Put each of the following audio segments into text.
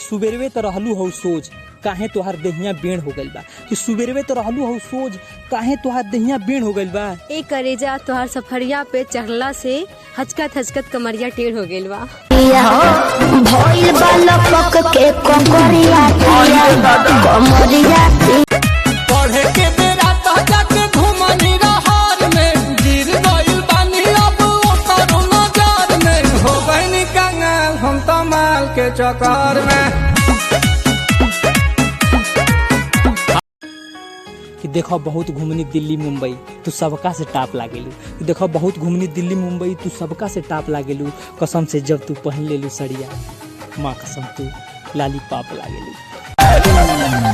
सुबेरवे तो रहलू हो सोच काहे तोहार देहिया बेण हो गइल बा, कि सुबेरवे तो रहलू हो सोच काहे तोहार देहिया बेण हो गइल बा। ए करेजा तोहार सफरिया पे चढ़ला से हचकत हचकत कमरिया टेढ़ हो गइल बा। भइल बाला पक के कमरिया कमरिया पढ़े के बेरा तो जाके घुमनी रहर में गिर गइल बानी अब ओकर नजर में हो गइनी कंगाल हम तो माल के चक्कर में। कि देखो बहुत घूमनी दिल्ली मुंबई तू सबका से टाप लागेलू, कि देखो बहुत घूमनी दिल्ली मुंबई तू सबका से टाप लागेलू। कसम से जब तू पहन लेलू सड़िया माँ कसम तू लाली पाप लागेलू।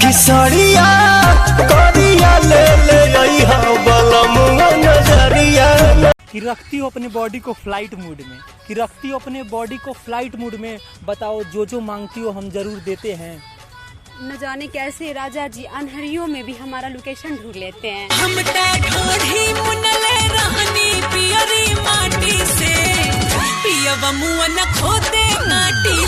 किसरिया करिया ले ले आइहा बलमुआ नजरिया कि रखती हो अपने बॉडी को फ्लाइट मूड में, कि रखती हो अपने बॉडी को फ्लाइट मूड में। बताओ जो मांगती हो हम जरूर देते हैं। न जाने कैसे राजा जी अनहरियों में भी हमारा लोकेशन ढूंढ लेते हैं। हम ढोढ़ी मुनले रहनी पियरी माटी से पियवा मुआ न खोदे काटी।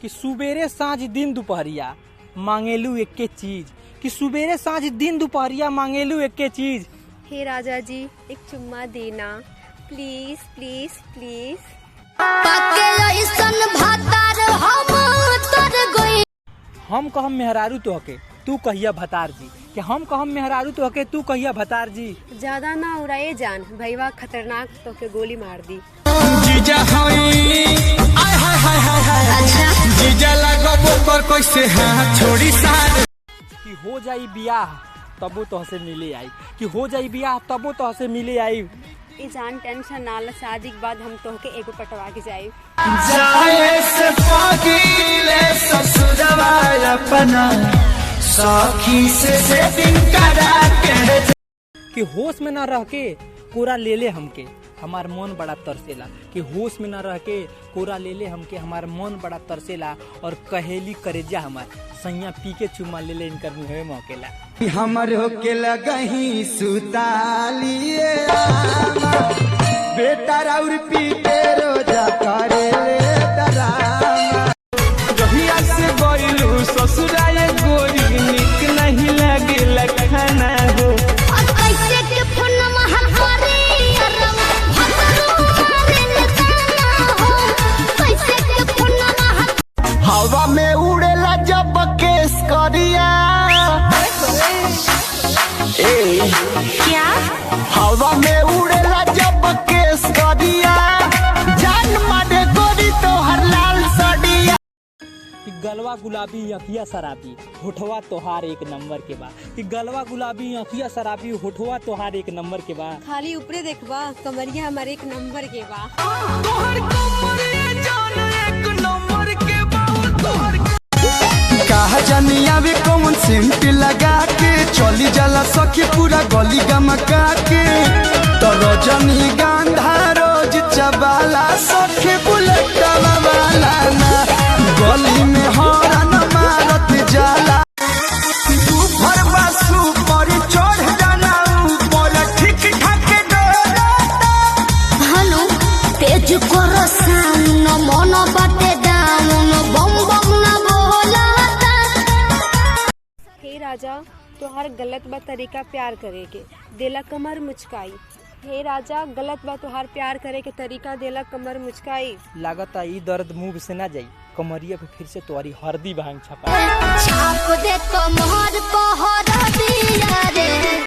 कि सुबेरे साँझ दिन दोपहरिया मांगेलू एके चीज, कि सुबेरे साँझ दिन दोपहरिया मांगेलू एके चीज। हे राजा जी एक चुम्मा देना प्लीज प्लीज प्लीज। हम कहम मेहरारू तो हके तू कहिया भतार जी, कि हम कहम मेहरारू तो हके तू कहिया भतार जी। ज्यादा ना उड़ाए जान भईवा खतरनाक तो के गोली मार दी। जीजा हई आय हाय हाय हाय हाय जीजा लगबो पर कैसे हाथ छोड़ी सार। कि हो जाई बियाह तबो तो हसे मिले आई, कि हो जाई बियाह तबो तो हसे मिले आई। ई जान टेंशन ना ल, शादी के बाद हम तोहके एगो पटवा के जाए। जाए से पगीले ससुरवा अपना सखी से सेटिंग करा के। कि होश में ना रह के कोरा ले ले हमके हमार मन बड़ा तरसेला, कि होश में ना रह के कोरा ले ले हमके हमार मन बड़ा तरसेला। और कहेली करेजा हमार सैया पी के चुमा ले ले इनकर मुँहे मौकेला। हमर होके लगही सुतालिए बेटा राउर पीते रोजा करे ले डरामा। जहिया से गइलू ससुराए गोरी निक नहीं लगे खाना हो। कैसे के फोन महाकारी कैसे के फोन हवा में उड़ेला जब केस करिया क्या हवा में उड़ेला जब केस करिया जान मारे गोरी तो हर लाल सड़िया। कि गलवा गुलाबी अखिया शराबी होठवा तोहार एक नंबर के बा, कि गलवा गुलाबी अखिया शराबी होठवा तोहार एक नंबर के बा। खाली ऊपरे देखबा कमरिया हमारे एक नंबर के बा। तोहर कमरिया जान एक नंबर के बाबू तोहर कहा जानिया वे कौन सेंट लगा के चली जाला सखी पूरा गली गमका के। तो रजनी गांधा रोज चबाला सखी बुलेट वाला ना गली में हॉर्न मारत जाला। तू भरवा सुपर चढ़ जाना ऊपर ठीक ठाक डोला। हनु तेज करो सामन मन बाटे दामन बम बम ना बोलाता। हे राजा तोहार गलत बा तरीका प्यार करे के देला कमर मुचकाई। हे राजा गलत बा तोहार प्यार करे के तरीका देला कमर मुचकाई। लागता ई दर्द मुंह से ना जाई, कमरिया पे फिर से तुम्हारी हरदी भांग छपा। छाप दे कमर पहर दिया रे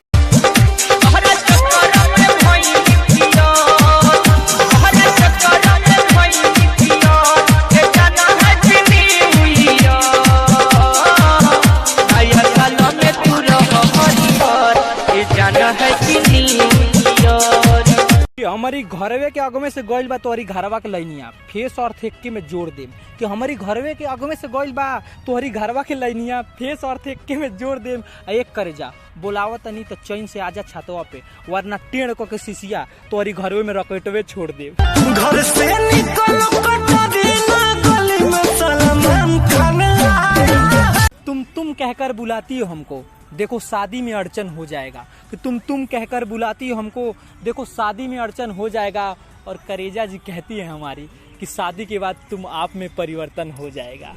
हमारी घरवे के आगमे से गइल बा तोहरी घरवा के लैनिया फेस और थेक्के में जोड़ देम, कि हमारी घरवे के आगमे से गइल बा तोहरी घरवा के लैनिया फेस और थेक्के में जोड़ देम। एक करे जा बोलावत नहीं तो चैन से आजा छतवा पे, वरना टेढ़ को के सिसिया तोहरी घरवे में रकेटवे छोड़ देम। घर से निकल गली में सलमान खान तुम कहकर बुलाती हो हमको देखो शादी में अड़चन हो जाएगा, कि तुम कहकर बुलाती हो हमको देखो शादी में अड़चन हो जाएगा। और करेजा जी कहती है हमारी कि शादी के बाद तुम आप में परिवर्तन हो जाएगा।